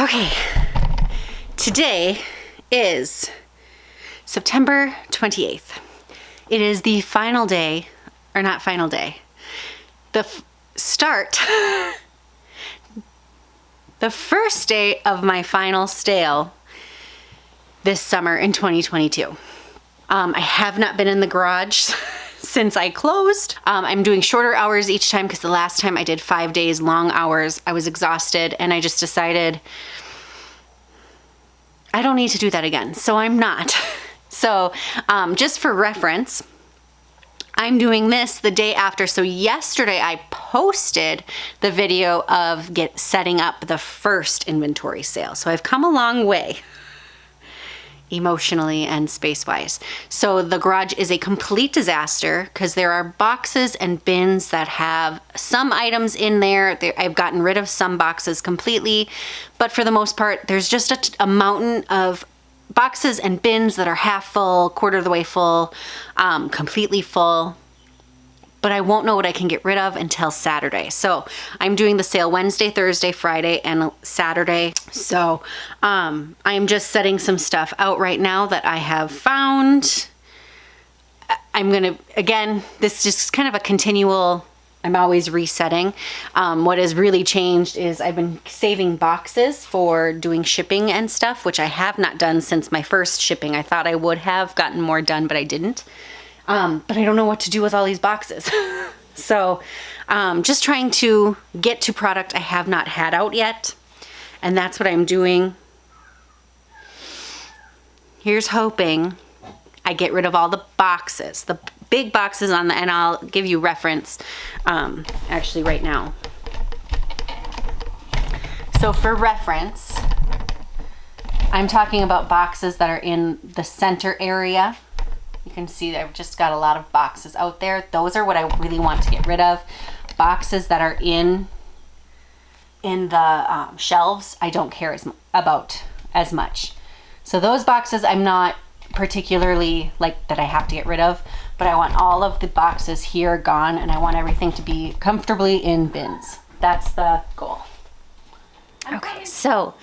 Okay, today is September 28th. It is the final day, or not final day, the first day of my final sale this summer in 2022. I have not been in the garage since I closed. I'm doing shorter hours each time because the last time I did 5 days, long hours, I was exhausted and I just decided I don't need to do that again. So I'm not. So just for reference, I'm doing this the day after. So yesterday I posted the video of setting up the first inventory sale. So I've come a long way emotionally and space-wise. So the garage is a complete disaster because there are boxes and bins that have some items in there. I've gotten rid of some boxes completely, but for the most part, there's just a mountain of boxes and bins that are half full, quarter of the way full, completely full. But I won't know what I can get rid of until Saturday. So I'm doing the sale Wednesday, Thursday, Friday, and Saturday. So I'm just setting some stuff out right now that I have found. I'm gonna, again, this is just kind of a continual, I'm always resetting. What has really changed is I've been saving boxes for doing shipping and stuff, which I have not done since my first shipping. I thought I would have gotten more done, but I didn't. But I don't know what to do with all these boxes. So just trying to get to product I have not had out yet. And that's what I'm doing. Here's hoping I get rid of all the boxes, the big boxes on the, and I'll give you reference actually right now. So for reference, I'm talking about boxes that are in the center area. You can see that I've just got a lot of boxes out there. Those are what I really want to get rid of. Boxes that are in the shelves, I don't care about as much. So those boxes I'm not particularly like that I have to get rid of, but I want all of the boxes here gone and I want everything to be comfortably in bins. That's the goal. Okay, so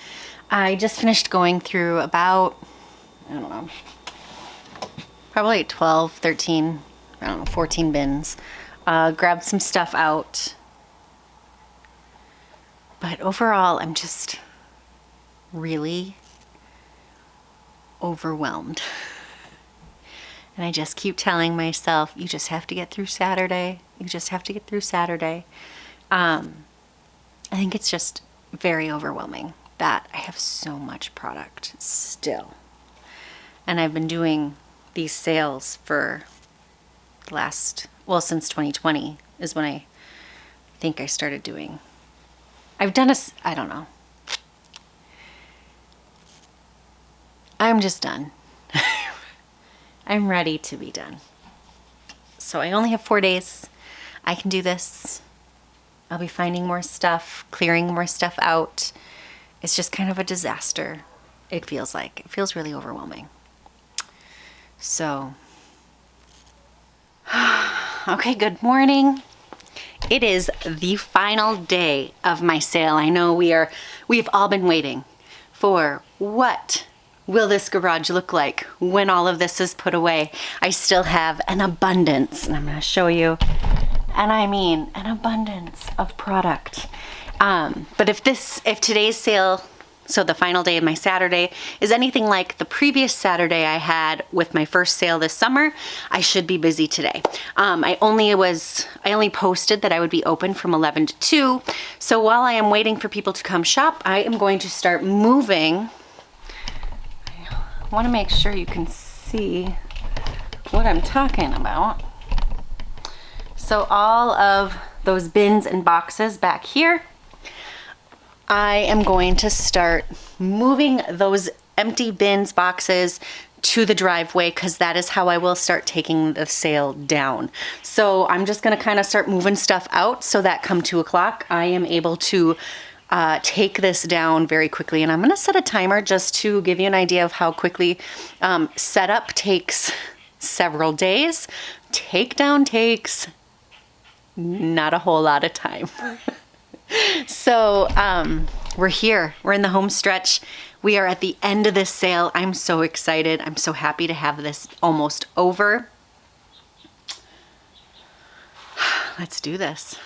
I just finished going through about, I don't know, probably 12, 13, I don't know, 14 bins. Grabbed some stuff out. But overall, I'm just really overwhelmed. And I just keep telling myself, you just have to get through Saturday. You just have to get through Saturday. I think it's just very overwhelming that I have so much product still. And I've been doing these sales for the last, well, since 2020 is when I think I started doing. I've done I don't know. I'm just done. I'm ready to be done. So I only have 4 days. I can do this. I'll be finding more stuff, clearing more stuff out. It's just kind of a disaster. It feels like. It feels really overwhelming. So, okay, good morning. It is the final day of my sale. I know we've all been waiting for what will this garage look like when all of this is put away. I still have an abundance, and I'm going to show you, and I mean an abundance of product. But if today's sale, so the final day of my Saturday, is anything like the previous Saturday I had with my first sale this summer, I should be busy today. I only posted that I would be open from 11 to 2. So while I am waiting for people to come shop, I am going to start moving. I want to make sure you can see what I'm talking about. So all of those bins and boxes back here, I am going to start moving those empty bins, boxes to the driveway because that is how I will start taking the sale down. So I'm just going to kind of start moving stuff out so that come 2 o'clock, I am able to take this down very quickly. And I'm going to set a timer just to give you an idea of how quickly setup takes several days. Takedown takes not a whole lot of time. So we're here. We're in the home stretch. We are at the end of this sale. I'm so excited. I'm so happy to have this almost over. Let's do this.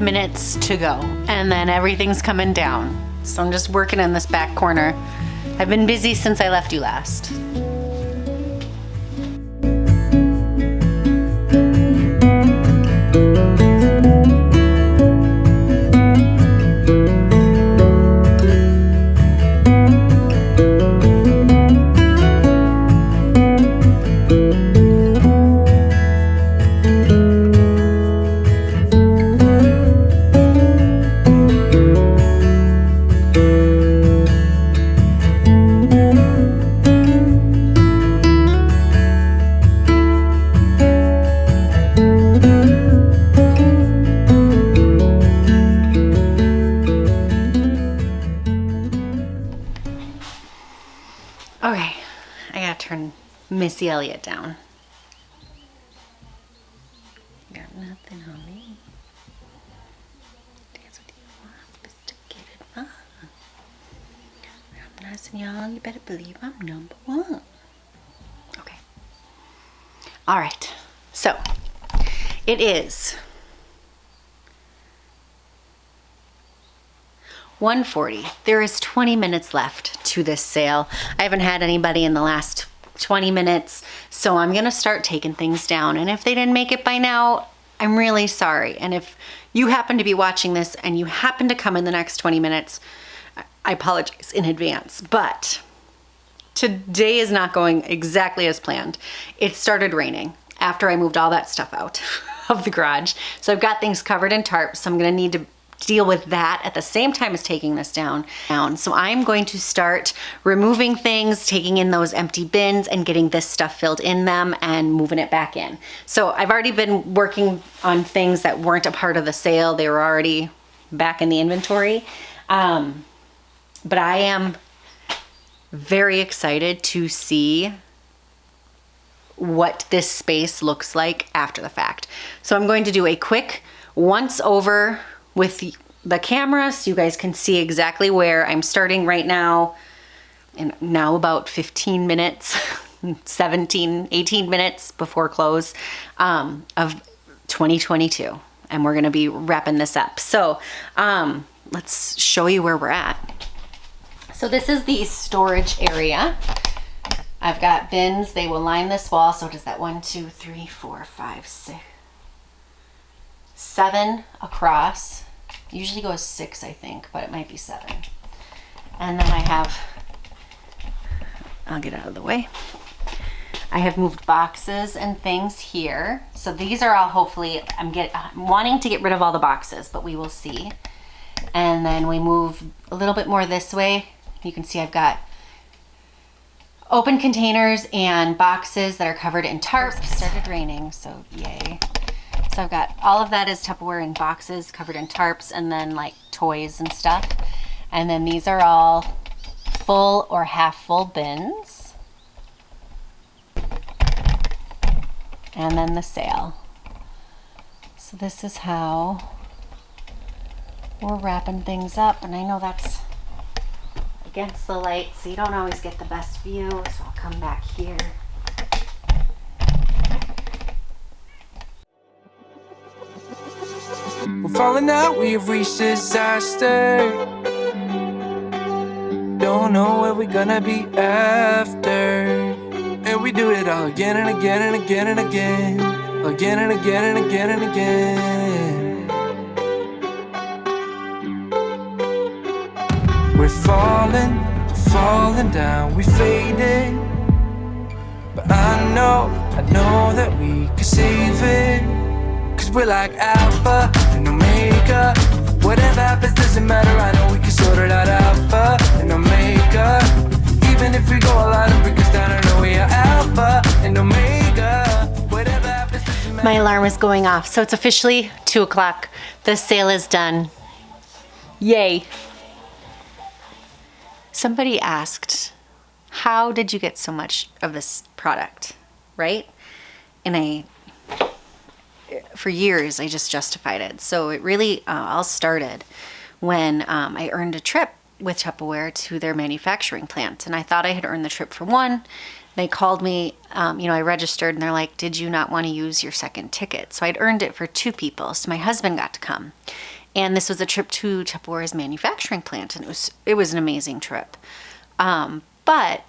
Minutes to go, and then everything's coming down. So I'm just working in this back corner. I've been busy since I left you last. Okay, I gotta turn Missy Elliott down. Got nothing on me. Dance with you, I'm supposed to get it fun. I'm nice and young, you better believe I'm number one. Okay. All right, so it is 1:40. There is 20 minutes left to this sale. I haven't had anybody in the last 20 minutes, so I'm gonna start taking things down. And if they didn't make it by now, I'm really sorry. And if you happen to be watching this and you happen to come in the next 20 minutes, I apologize in advance. But today is not going exactly as planned. It started raining after I moved all that stuff out of the garage. So I've got things covered in tarps, so I'm gonna need to deal with that at the same time as taking this down. So I'm going to start removing things, taking in those empty bins and getting this stuff filled in them and moving it back in. So I've already been working on things that weren't a part of the sale. They were already back in the inventory. But I am very excited to see what this space looks like after the fact. So I'm going to do a quick once over with the camera so you guys can see exactly where I'm starting right now. And now about 15 minutes, 17, 18 minutes before close of 2022. And we're gonna be wrapping this up. So let's show you where we're at. So this is the storage area. I've got bins, they will line this wall. So does that 1, 2, 3, 4, 5, 6, 7 across. Usually goes 6, I think, but it might be 7. And then I have, I'll get out of the way. I have moved boxes and things here. So these are all, hopefully, I'm wanting to get rid of all the boxes, but we will see. And then we move a little bit more this way. You can see I've got open containers and boxes that are covered in tarps. It started raining, so yay. So I've got all of that is Tupperware in boxes covered in tarps, and then like toys and stuff. And then these are all full or half full bins. And then the sale. So this is how we're wrapping things up. And I know that's against the light, so you don't always get the best view. So I'll come back here. We're falling out, we have reached disaster. Don't know where we're gonna be after. And we do it all again and again and again and again. Again and again and again and again. We're falling down, we faded. But I know that we can save it. Cause we're like Alpha and Omega. Whatever happens doesn't matter, I know we can sort it out. Alpha and Omega. Even if we go all out and break us down, I know we are Alpha and Omega. Whatever happens doesn't matter. My alarm is going off, so it's officially 2 o'clock. The sale is done. Yay. Somebody asked, how did you get so much of this product, right? And for years, I just justified it. So it really all started when I earned a trip with Tupperware to their manufacturing plant. And I thought I had earned the trip for one. They called me, I registered, and they're like, did you not want to use your second ticket? So I'd earned it for 2 people. So my husband got to come. And this was a trip to Tupperware's manufacturing plant. And it was an amazing trip. But,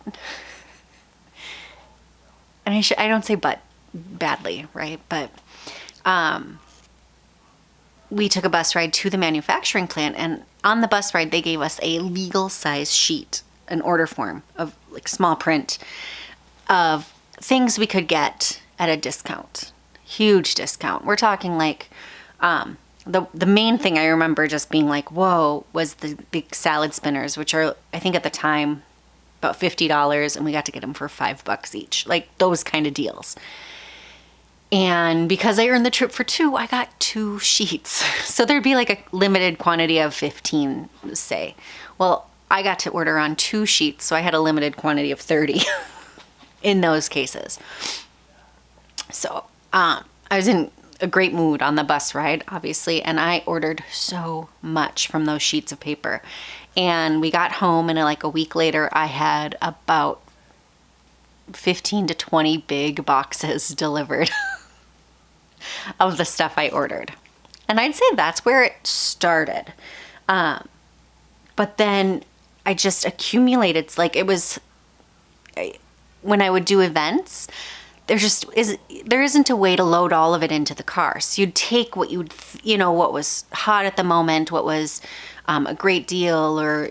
and I don't say but badly, right? But we took a bus ride to the manufacturing plant, and on the bus ride, they gave us a legal size sheet, an order form of like small print of things we could get at a discount, huge discount. We're talking like, the main thing I remember just being like, whoa, was the big salad spinners, which are, I think at the time, about $50, and we got to get them for $5 each, like those kind of deals. And because I earned the trip for 2, I got 2 sheets. So there'd be like a limited quantity of 15, say. Well, I got to order on 2 sheets, so I had a limited quantity of 30 in those cases. So I was in a great mood on the bus ride, obviously, and I ordered so much from those sheets of paper. And we got home, and like a week later, I had about 15 to 20 big boxes delivered of the stuff I ordered. And I'd say that's where it started. But then I just accumulated. It's like it was, when I would do events, there isn't a way to load all of it into the car. So you'd take what what was hot at the moment, what was a great deal, or,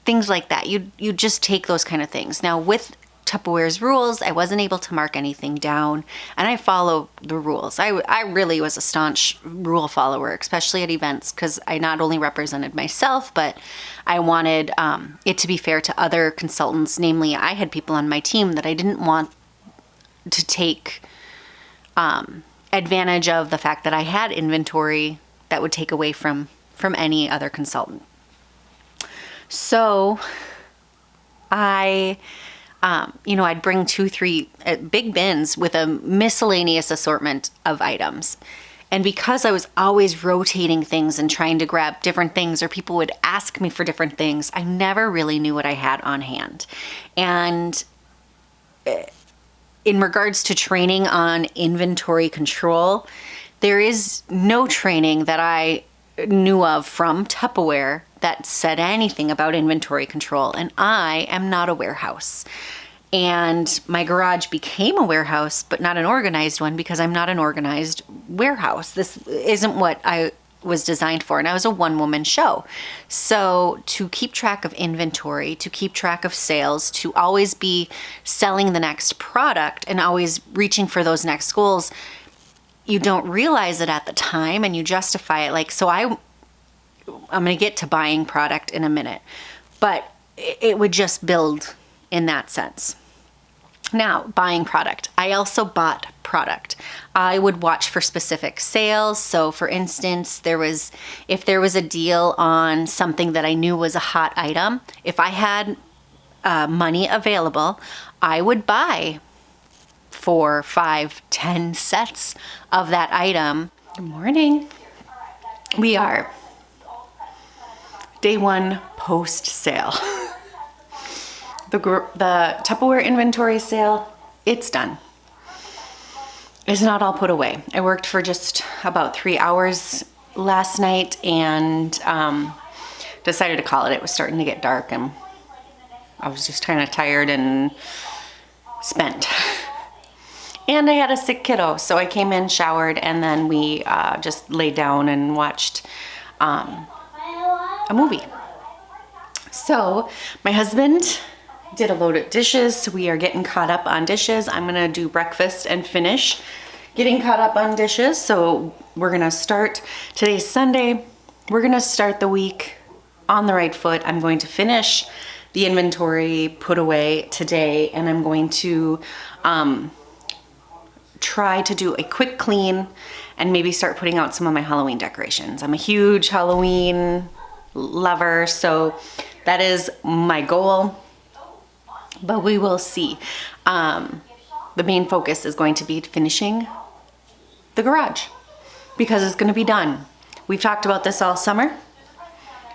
things like that. You'd just take those kind of things. Now with Tupperware's rules, I wasn't able to mark anything down, and I follow the rules. I really was a staunch rule follower, especially at events, because I not only represented myself, but I wanted it to be fair to other consultants. Namely, I had people on my team that I didn't want to take advantage of the fact that I had inventory that would take away from any other consultant. So I'd bring 2-3 big bins with a miscellaneous assortment of items. And because I was always rotating things and trying to grab different things, or people would ask me for different things, I never really knew what I had on hand. And in regards to training on inventory control, there is no training that I knew of from Tupperware that said anything about inventory control. And I am not a warehouse. And my garage became a warehouse, but not an organized one, because I'm not an organized warehouse. This isn't what I was designed for, and I was a one-woman show. So to keep track of inventory, to keep track of sales, to always be selling the next product and always reaching for those next goals, you don't realize it at the time and you justify it. Like, so I'm going to get to buying product in a minute, but it would just build in that sense. Now, buying product. I also bought product. I would watch for specific sales. So for instance, if there was a deal on something that I knew was a hot item, if I had money available, I would buy 4, 5, 10 sets of that item. Good morning. We are day 1 post sale. The Tupperware inventory sale, it's done. It's not all put away. I worked for just about 3 hours last night and decided to call it. It was starting to get dark and I was just kind of tired and spent. And I had a sick kiddo, so I came in, showered, and then we just laid down and watched a movie. So my husband did a load of dishes, so we are getting caught up on dishes. I'm gonna do breakfast and finish getting caught up on dishes. So we're gonna start, today's Sunday, we're gonna start the week on the right foot. I'm going to finish the inventory put away today, and I'm going to try to do a quick clean and maybe start putting out some of my Halloween decorations. I'm a huge Halloween lover, so that is my goal. But we will see. The main focus is going to be finishing the garage because it's going to be done. We've talked about this all summer,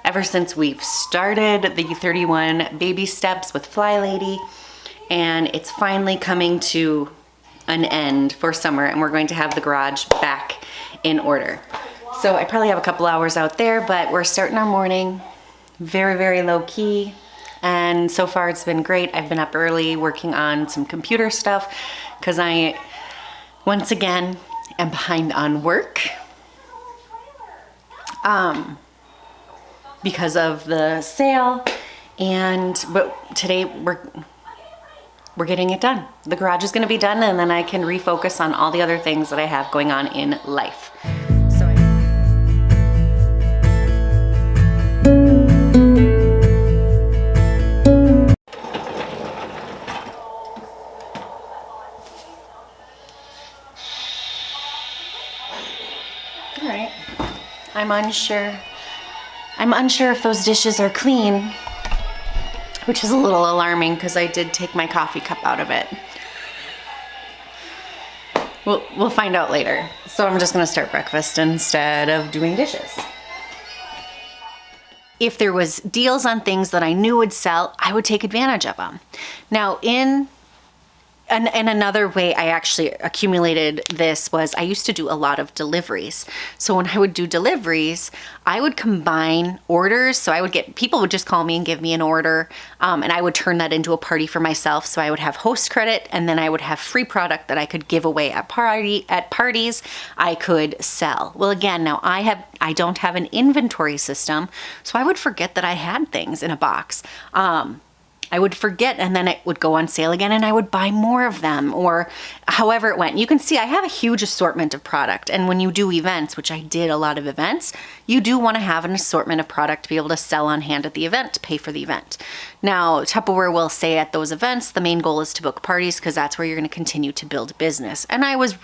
ever since we've started the 31 baby steps with Fly Lady, and it's finally coming to an end for summer, and we're going to have the garage back in order. So I probably have a couple hours out there, but we're starting our morning very, very low key. And so far it's been great. I've been up early working on some computer stuff because I, once again, am behind on work because of the sale. But today we're getting it done. The garage is going to be done, and then I can refocus on all the other things that I have going on in life. All right, I'm unsure if those dishes are clean, which is a little alarming because I did take my coffee cup out of it. We'll find out later. So I'm just gonna start breakfast instead of doing dishes. If there was deals on things that I knew would sell, I would take advantage of them. Now, and another way I actually accumulated this was I used to do a lot of deliveries. So when I would do deliveries, I would combine orders. So people would just call me and give me an order, and I would turn that into a party for myself. So I would have host credit, and then I would have free product that I could give away at parties I could sell. Well, again, now I don't have an inventory system, so I would forget that I had things in a box. I would forget, and then it would go on sale again and I would buy more of them, or however it went. You can see I have a huge assortment of product, and when you do events, which I did a lot of events, you do want to have an assortment of product to be able to sell on hand at the event, to pay for the event. Now, Tupperware will say at those events, the main goal is to book parties because that's where you're going to continue to build business. And I was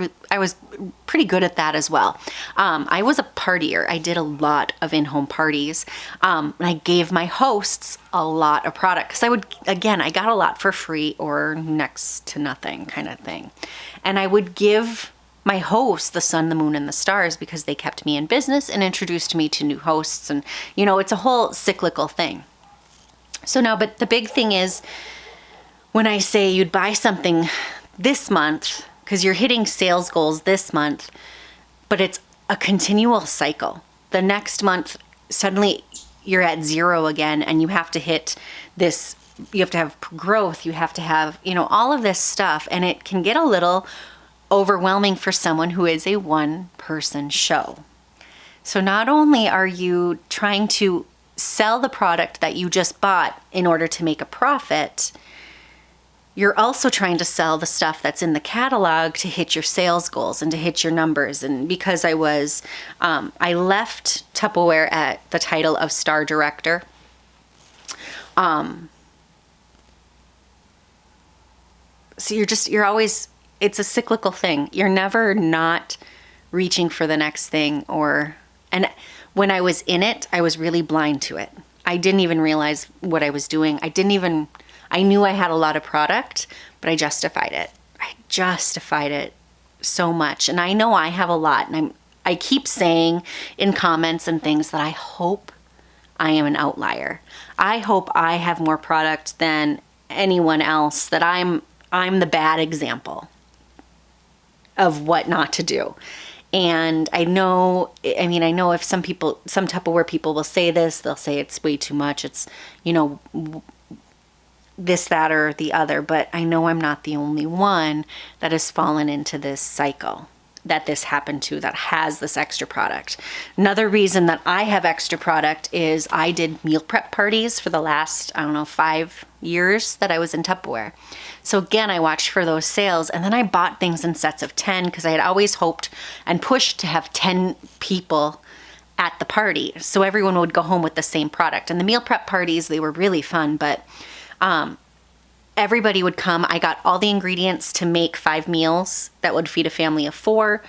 pretty good at that as well. I was a partier. I did a lot of in-home parties. And I gave my hosts a lot of product because I got a lot for free or next to nothing kind of thing. And I would give my hosts the sun, the moon, and the stars because they kept me in business and introduced me to new hosts. And, it's a whole cyclical thing. So now, but the big thing is when I say you'd buy something this month, because you're hitting sales goals this month, but it's a continual cycle. The next month, suddenly you're at zero again, and you have to hit this, you have to have growth, you have to have, all of this stuff, and it can get a little overwhelming for someone who is a one-person person show. So not only are you trying to sell the product that you just bought in order to make a profit, you're also trying to sell the stuff that's in the catalog to hit your sales goals and to hit your numbers. And because I left Tupperware at the title of Star Director. So you're always, it's a cyclical thing. You're never not reaching for the next thing, and when I was in it, I was really blind to it. I didn't even realize what I was doing. I knew I had a lot of product, but I justified it. I justified it so much. And I know I have a lot, and I keep saying in comments and things that I hope I am an outlier. I hope I have more product than anyone else, that I'm the bad example of what not to do. And I know if some Tupperware people will say this, they'll say it's way too much. It's, this, that, or the other. But I know I'm not the only one that has fallen into this cycle that this happened to, that has this extra product. Another reason that I have extra product is I did meal prep parties for the last, 5 years that I was in Tupperware. So again, I watched for those sales, and then I bought things in sets of 10 because I had always hoped and pushed to have 10 people at the party, so everyone would go home with the same product. And the meal prep parties, they were really fun, but everybody would come. I got all the ingredients to make 5 meals that would feed a family of 4.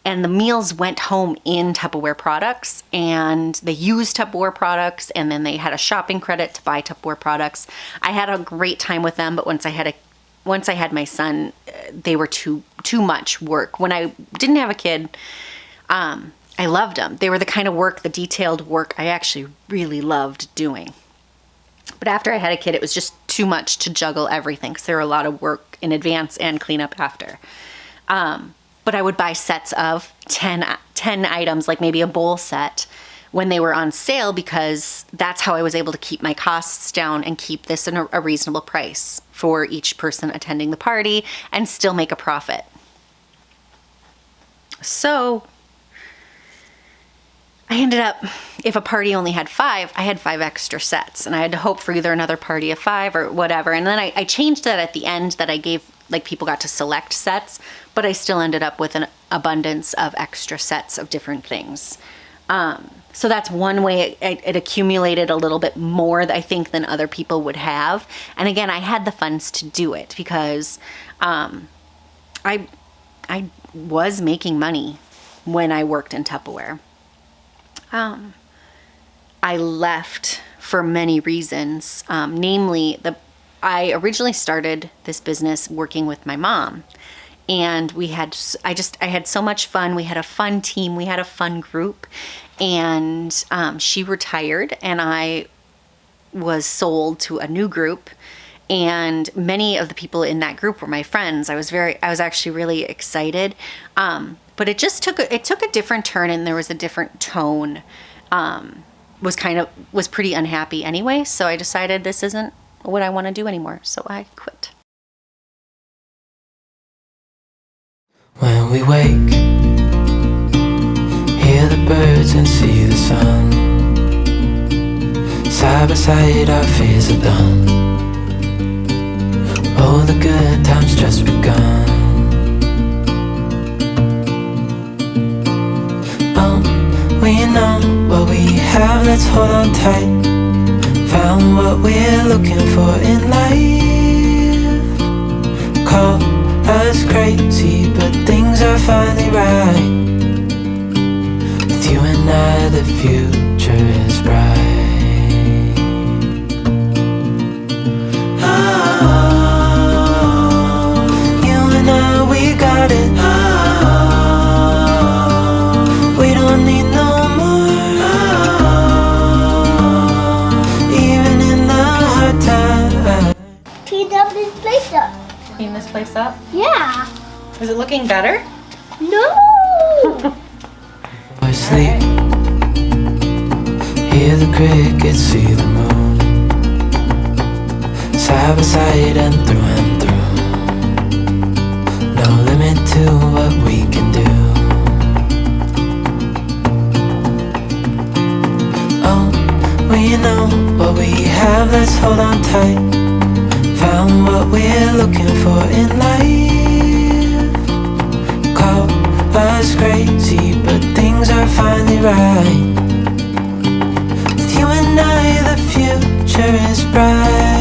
And the meals went home in Tupperware products, and they used Tupperware products, and then they had a shopping credit to buy Tupperware products. I had a great time with them, but once I had my son, they were too much work. When I didn't have a kid, I loved them. They were the kind of work, the detailed work I actually really loved doing. But after I had a kid, it was just too much to juggle everything, because there were a lot of work in advance and cleanup after. But I would buy sets of 10 items, like maybe a bowl set, when they were on sale, because that's how I was able to keep my costs down and keep this in a reasonable price for each person attending the party and still make a profit. So I ended up, if a party only had 5, I had 5 extra sets, and I had to hope for either another party of 5 or whatever. And then I changed that at the end, that I gave, like, people got to select sets, but I still ended up with an abundance of extra sets of different things. So that's one way it accumulated a little bit more, I think, than other people would have. And again, I had the funds to do it because I was making money when I worked in Tupperware. I left for many reasons, namely I originally started this business working with my mom, and I had so much fun. We had a fun team, we had a fun group, and she retired, and I was sold to a new group, and many of the people in that group were my friends. I was actually really excited, but it took a different turn, and there was a different tone. Was pretty unhappy anyway, so I decided this isn't what I want to do anymore, so I quit. When we wake, hear the birds and see the sun. Side by side our fears are done. Oh, the good times just begun. We know what we have, let's hold on tight. Found what we're looking for in life. Call us crazy, but things are finally right. With you and I, the future is bright. Oh, you and I, we got it. We don't need no Clean this place up? Yeah. Is it looking better? No. I sleep, hear the crickets, see the moon. Side by side and through. No limit to what we can do. hold on tight. Found what we're looking for in life. Call us crazy, but things are finally right. With you and I, the future is bright.